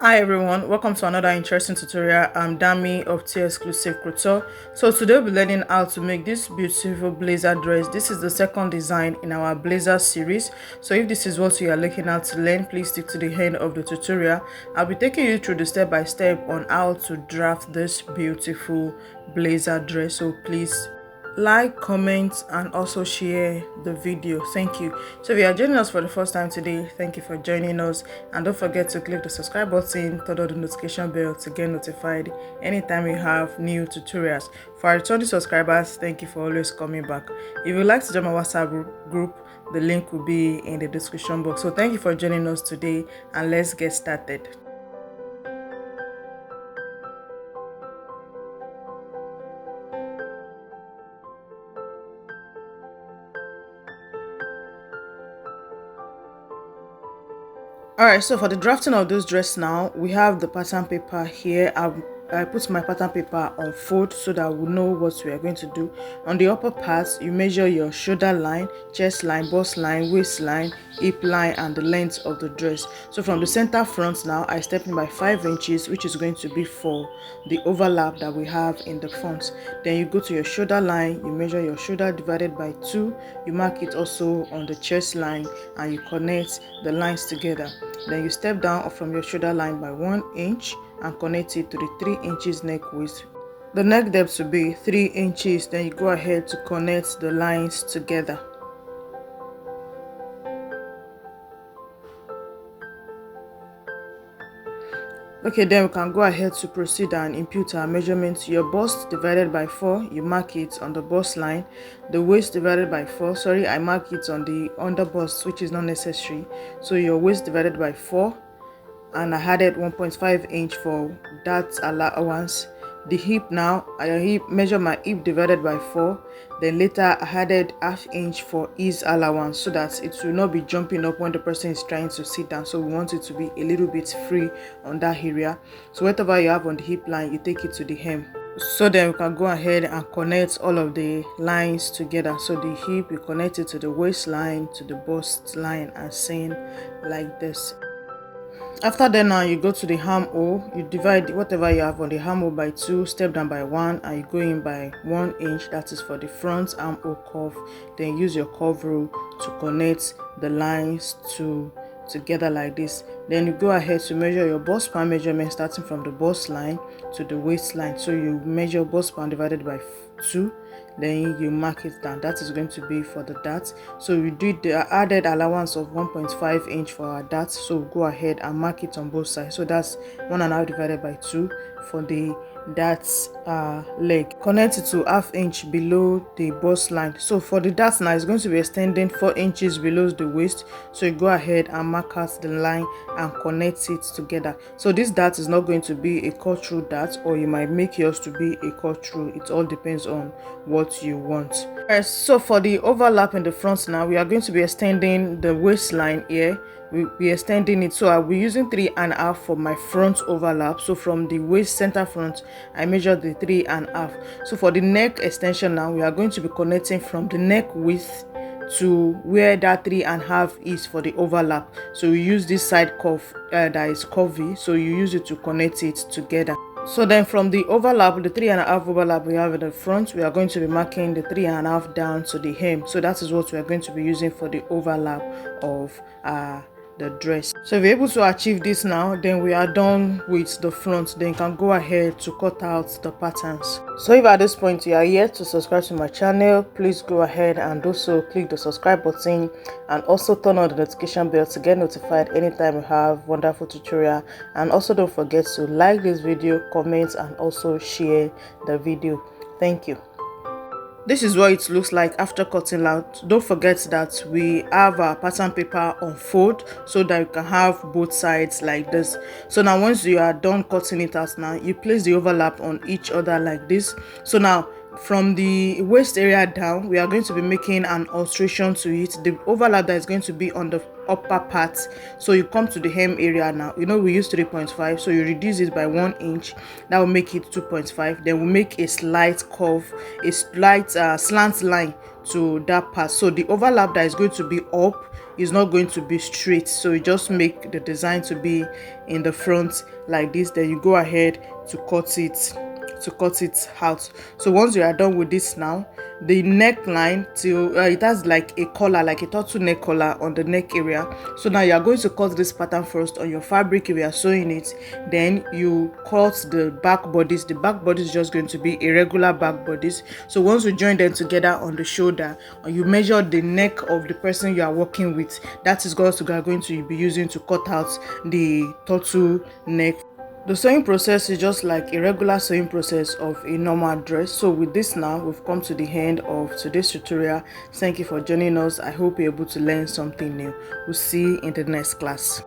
Hi everyone, welcome to another interesting tutorial. I'm Dami of T Exclusive Couture. So today we'll be learning how to make this beautiful blazer dress. This is the second design in our blazer series. So if this is what you are looking at to learn, please stick to the end of the tutorial. I'll be taking you through the step by step on how to draft this beautiful blazer dress. So please like, comment, and also share the video. Thank you. So if you are joining us for the first time today, thank you for joining us, and don't forget to click the subscribe button, turn on the notification bell to get notified anytime we have new tutorials. For our returning subscribers, thank you for always coming back. If you'd like to join my WhatsApp group, the link will be in the description box. So thank you for joining us today, and let's get started. Alright, so for the drafting of this dress now, we have the pattern paper here. I put my pattern paper on fold so that we know what we are going to do. On the upper part, you measure your shoulder line, chest line, bust line, waist line, hip line, and the length of the dress. So from the center front now, I step in by 5 inches, which is going to be for the overlap that we have in the front. Then you go to your shoulder line, you measure your shoulder divided by 2, you mark it also on the chest line, and you connect the lines together. Then you step down from your shoulder line by 1 inch and connect it to the 3 inches neck width. The neck depth will be 3 inches. Then you go ahead to connect the lines together. Okay, then we can go ahead to proceed and impute our measurements. Your bust divided by 4, you mark it on the bust line. The waist divided by 4, I mark it on the under bust, which is not necessary. So your waist divided by 4, and I added 1.5 inch for that allowance. The hip now, measure my hip divided by 4. Then later I added ½ inch for ease allowance so that it will not be jumping up when the person is trying to sit down. So we want it to be a little bit free on that area. So whatever you have on the hip line, you take it to the hem. So then we can go ahead and connect all of the lines together. So the hip, you connect it to the waistline, to the bust line, and same like this. After that, now you go to the armhole, you divide whatever you have on the armhole by 2, step down by 1, and you go in by 1 inch. That is for the front armhole curve. Then use your curve rule to connect the lines together like this. Then you go ahead to measure your bust span measurement, starting from the bust line to the waistline. So you measure bust span divided by 2, then you mark it down. That is going to be for the dart. So we did the added allowance of 1.5 inch for our dart, so go ahead and mark it on both sides. So that's 1.5 divided by 2 for the dart leg. Connect it to ½ inch below the bust line. So for the dart now, it's going to be extending 4 inches below the waist. So you go ahead and mark out the line and connect it together. So this dart is not going to be a cut through dart, or you might make yours to be a cut through. It all depends on what you want. Alright, so for the overlap in the front now, we are going to be extending the waistline here. We'll be extending it, so I'll be using 3.5 for my front overlap. So from the waist center front, I measured the 3.5. So for the neck extension now, we are going to be connecting from the neck width to where that 3.5 is for the overlap. So we use this side curve that is curvy, so you use it to connect it together. So then from the overlap, the 3.5 overlap we have in the front, we are going to be marking the 3.5 down to the hem. So that is what we are going to be using for the overlap of the dress. So if you're able to achieve this now, then we are done with the front. Then you can go ahead to cut out the patterns. So if at this point you are yet to subscribe to my channel, please go ahead and also click the subscribe button, and also turn on the notification bell to get notified anytime we have wonderful tutorial. And also don't forget to like this video, comment, and also share the video. Thank you. This is what it looks like after cutting out. Don't forget that we have our pattern paper on fold so that you can have both sides like this. So now once you are done cutting it out, now you place the overlap on each other like this. So now from the waist area down, we are going to be making an alteration to it. The overlap that is going to be on the upper part. So you come to the hem area now. You know we use 3.5, so you reduce it by 1 inch. That will make it 2.5. Then we'll make a slight curve, a slight slant line to that part. So the overlap that is going to be up is not going to be straight, so you just make the design to be in the front like this. Then you go ahead to cut it out. So once you are done with this, now the neckline, till it has like a collar, like a turtleneck collar on the neck area. So now you are going to cut this pattern first on your fabric if you are sewing it. Then you cut the back bodice. The back bodice is just going to be a regular back bodice. So once you join them together on the shoulder, you measure the neck of the person you are working with. That is what you are going to be using to cut out the turtleneck. The sewing process is just like a regular sewing process of a normal dress. So with this, now we've come to the end of today's tutorial. Thank you for joining us. I hope you're able to learn something new. We'll see you in the next class.